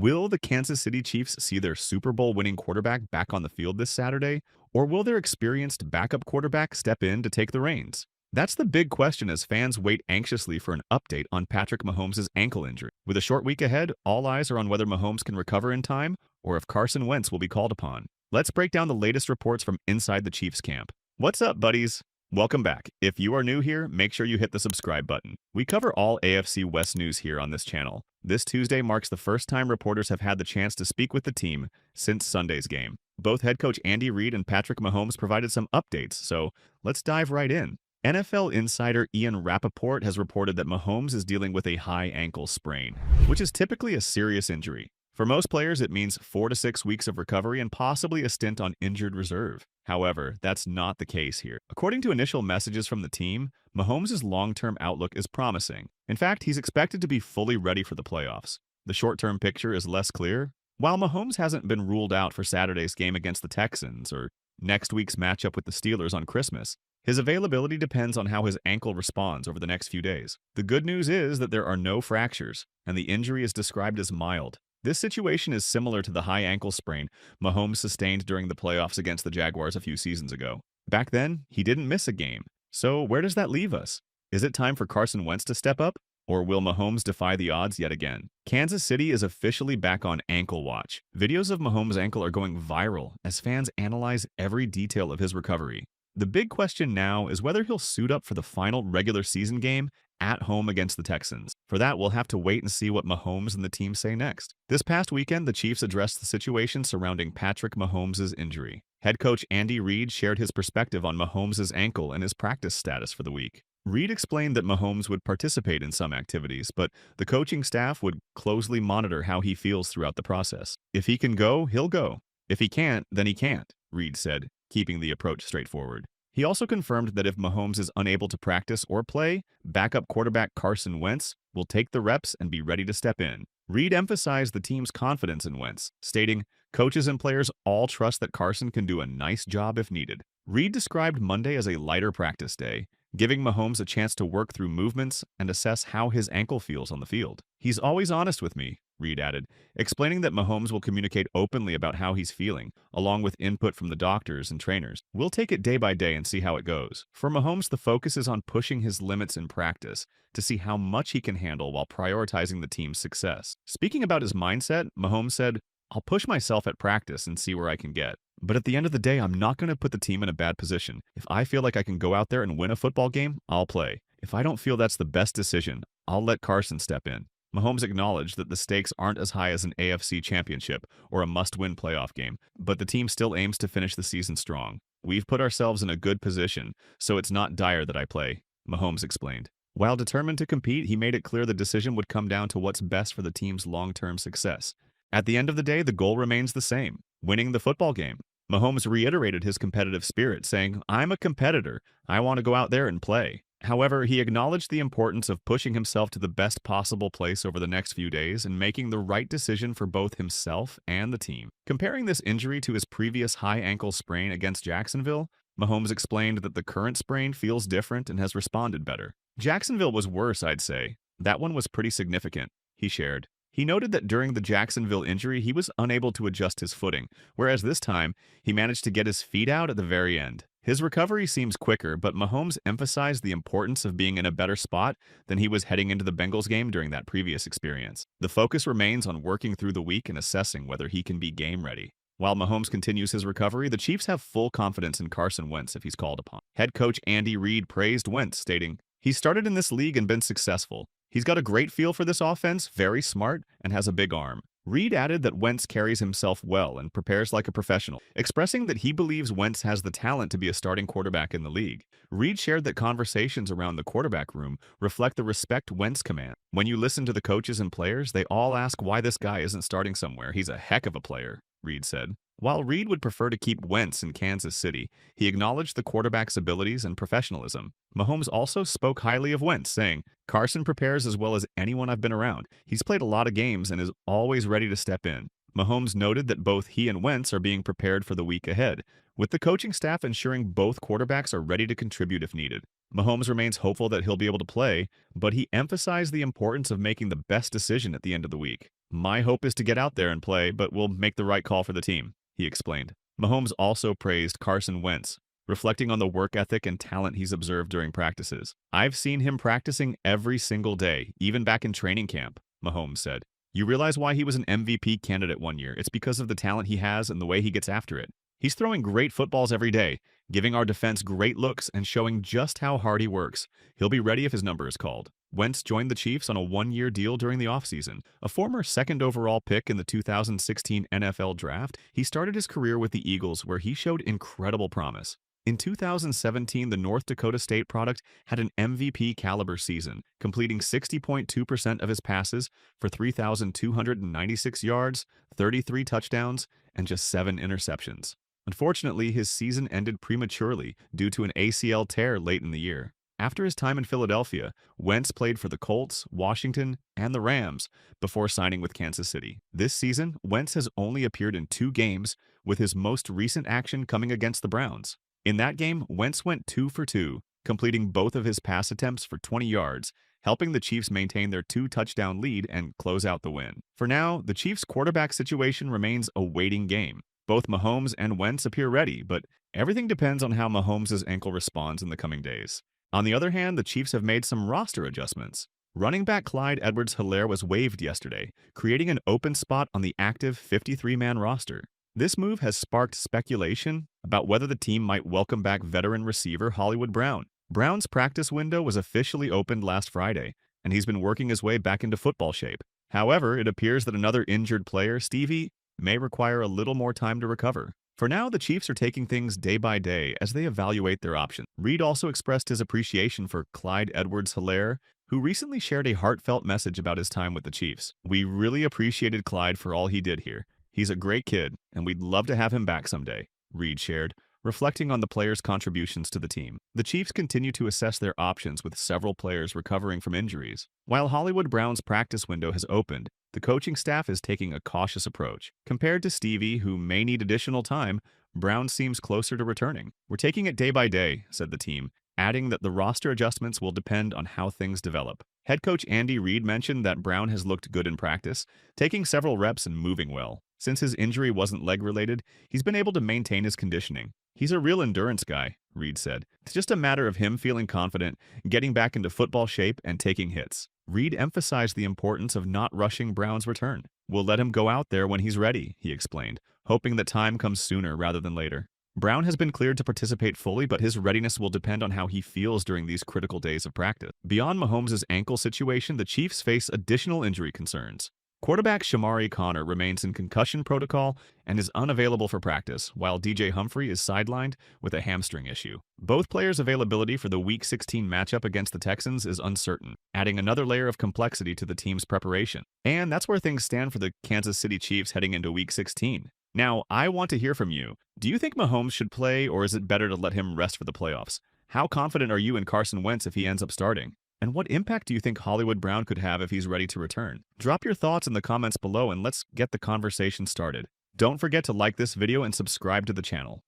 Will the Kansas City Chiefs see their Super Bowl winning quarterback back on the field this Saturday, or will their experienced backup quarterback step in to take the reins? That's the big question as fans wait anxiously for an update on Patrick Mahomes' ankle injury. With a short week ahead, all eyes are on whether Mahomes can recover in time or if Carson Wentz will be called upon. Let's break down the latest reports from inside the Chiefs camp. What's up, buddies? Welcome back. If you are new here, make sure you hit the subscribe button. We cover all AFC West news here on this channel. This Tuesday marks the first time reporters have had the chance to speak with the team since Sunday's game. Both head coach Andy Reid and Patrick Mahomes provided some updates, so let's dive right in. NFL insider Ian Rappaport has reported that Mahomes is dealing with a high ankle sprain, which is typically a serious injury. For most players, it means 4 to 6 weeks of recovery and possibly a stint on injured reserve. However, that's not the case here. According to initial messages from the team, Mahomes' long-term outlook is promising. In fact, he's expected to be fully ready for the playoffs. The short-term picture is less clear. While Mahomes hasn't been ruled out for Saturday's game against the Texans or next week's matchup with the Steelers on Christmas, his availability depends on how his ankle responds over the next few days. The good news is that there are no fractures, and the injury is described as mild. This situation is similar to the high ankle sprain Mahomes sustained during the playoffs against the Jaguars a few seasons ago. Back then, he didn't miss a game. So where does that leave us? Is it time for Carson Wentz to step up? Or will Mahomes defy the odds yet again? Kansas City is officially back on ankle watch. Videos of Mahomes' ankle are going viral as fans analyze every detail of his recovery. The big question now is whether he'll suit up for the final regular season game at home against the Texans. For that, we'll have to wait and see what Mahomes and the team say next. This past weekend, the Chiefs addressed the situation surrounding Patrick Mahomes' injury. Head coach Andy Reid shared his perspective on Mahomes' ankle and his practice status for the week. Reid explained that Mahomes would participate in some activities, but the coaching staff would closely monitor how he feels throughout the process. If he can go, he'll go. If he can't, then he can't, Reid said, keeping the approach straightforward. He also confirmed that if Mahomes is unable to practice or play, backup quarterback Carson Wentz will take the reps and be ready to step in. Reid emphasized the team's confidence in Wentz, stating, "Coaches and players all trust that Carson can do a nice job if needed." Reid described Monday as a lighter practice day, giving Mahomes a chance to work through movements and assess how his ankle feels on the field. "He's always honest with me," Reid added, explaining that Mahomes will communicate openly about how he's feeling, along with input from the doctors and trainers. "We'll take it day by day and see how it goes." For Mahomes, the focus is on pushing his limits in practice to see how much he can handle while prioritizing the team's success. Speaking about his mindset, Mahomes said, "I'll push myself at practice and see where I can get. But at the end of the day, I'm not going to put the team in a bad position. If I feel like I can go out there and win a football game, I'll play. If I don't feel that's the best decision, I'll let Carson step in." Mahomes acknowledged that the stakes aren't as high as an AFC championship or a must-win playoff game, but the team still aims to finish the season strong. "We've put ourselves in a good position, so it's not dire that I play," Mahomes explained. While determined to compete, he made it clear the decision would come down to what's best for the team's long-term success. At the end of the day, the goal remains the same: winning the football game. Mahomes reiterated his competitive spirit, saying, "I'm a competitor. I want to go out there and play." However, he acknowledged the importance of pushing himself to the best possible place over the next few days and making the right decision for both himself and the team. Comparing this injury to his previous high ankle sprain against Jacksonville, Mahomes explained that the current sprain feels different and has responded better. "Jacksonville was worse, I'd say. That one was pretty significant," he shared. He noted that during the Jacksonville injury, he was unable to adjust his footing, whereas this time, he managed to get his feet out at the very end. His recovery seems quicker, but Mahomes emphasized the importance of being in a better spot than he was heading into the Bengals game during that previous experience. The focus remains on working through the week and assessing whether he can be game ready. While Mahomes continues his recovery, the Chiefs have full confidence in Carson Wentz if he's called upon. Head coach Andy Reid praised Wentz, stating, "He's started in this league and been successful. He's got a great feel for this offense, very smart, and has a big arm." Reid added that Wentz carries himself well and prepares like a professional, expressing that he believes Wentz has the talent to be a starting quarterback in the league. Reid shared that conversations around the quarterback room reflect the respect Wentz commands. "When you listen to the coaches and players, they all ask why this guy isn't starting somewhere. He's a heck of a player," Reid said. While Reid would prefer to keep Wentz in Kansas City, he acknowledged the quarterback's abilities and professionalism. Mahomes also spoke highly of Wentz, saying, "Carson prepares as well as anyone I've been around. He's played a lot of games and is always ready to step in. Mahomes noted that both he and Wentz are being prepared for the week ahead, with the coaching staff ensuring both quarterbacks are ready to contribute if needed. Mahomes remains hopeful that he'll be able to play, but he emphasized the importance of making the best decision at the end of the week. "My hope is to get out there and play, but we'll make the right call for the team," he explained. Mahomes also praised Carson Wentz, reflecting on the work ethic and talent he's observed during practices. "I've seen him practicing every single day, even back in training camp," Mahomes said. "You realize why he was an MVP candidate one year. It's because of the talent he has and the way he gets after it. He's throwing great footballs every day, giving our defense great looks and showing just how hard he works. He'll be ready if his number is called." Wentz joined the Chiefs on a one-year deal during the offseason. A former second overall pick in the 2016 NFL Draft, he started his career with the Eagles, where he showed incredible promise. In 2017, the North Dakota State product had an MVP caliber season, completing 60.2% of his passes for 3,296 yards, 33 touchdowns, and just 7 interceptions. Unfortunately, his season ended prematurely due to an ACL tear late in the year. After his time in Philadelphia, Wentz played for the Colts, Washington, and the Rams before signing with Kansas City. This season, Wentz has only appeared in 2 games, with his most recent action coming against the Browns. In that game, Wentz went 2 for 2, completing both of his pass attempts for 20 yards, helping the Chiefs maintain their 2-touchdown lead and close out the win. For now, the Chiefs' quarterback situation remains a waiting game. Both Mahomes and Wentz appear ready, but everything depends on how Mahomes' ankle responds in the coming days. On the other hand, the Chiefs have made some roster adjustments. Running back Clyde Edwards-Helaire was waived yesterday, creating an open spot on the active 53-man roster. This move has sparked speculation about whether the team might welcome back veteran receiver Hollywood Brown. Brown's practice window was officially opened last Friday, and he's been working his way back into football shape. However, it appears that another injured player, Stevie, may require a little more time to recover. For now, the Chiefs are taking things day by day as they evaluate their options. Reid also expressed his appreciation for Clyde Edwards-Helaire, who recently shared a heartfelt message about his time with the Chiefs. "We really appreciated Clyde for all he did here. He's a great kid, and we'd love to have him back someday," Reid shared, reflecting on the players' contributions to the team. The Chiefs continue to assess their options with several players recovering from injuries. While Hollywood Brown's practice window has opened, the coaching staff is taking a cautious approach. Compared to Stevie, who may need additional time, Brown seems closer to returning. "We're taking it day by day," said the team, adding that the roster adjustments will depend on how things develop. Head coach Andy Reid mentioned that Brown has looked good in practice, taking several reps and moving well. Since his injury wasn't leg-related, he's been able to maintain his conditioning. "He's a real endurance guy," Reid said. "It's just a matter of him feeling confident, getting back into football shape, and taking hits." Reid emphasized the importance of not rushing Brown's return. "We'll let him go out there when he's ready," he explained, hoping that time comes sooner rather than later. Brown has been cleared to participate fully, but his readiness will depend on how he feels during these critical days of practice. Beyond Mahomes' ankle situation, the Chiefs face additional injury concerns. Quarterback Shamari Connor remains in concussion protocol and is unavailable for practice, while DJ Humphrey is sidelined with a hamstring issue. Both players' availability for the Week 16 matchup against the Texans is uncertain, adding another layer of complexity to the team's preparation. And that's where things stand for the Kansas City Chiefs heading into Week 16. Now, I want to hear from you. Do you think Mahomes should play, or is it better to let him rest for the playoffs? How confident are you in Carson Wentz if he ends up starting? And what impact do you think Hollywood Brown could have if he's ready to return? Drop your thoughts in the comments below and let's get the conversation started. Don't forget to like this video and subscribe to the channel.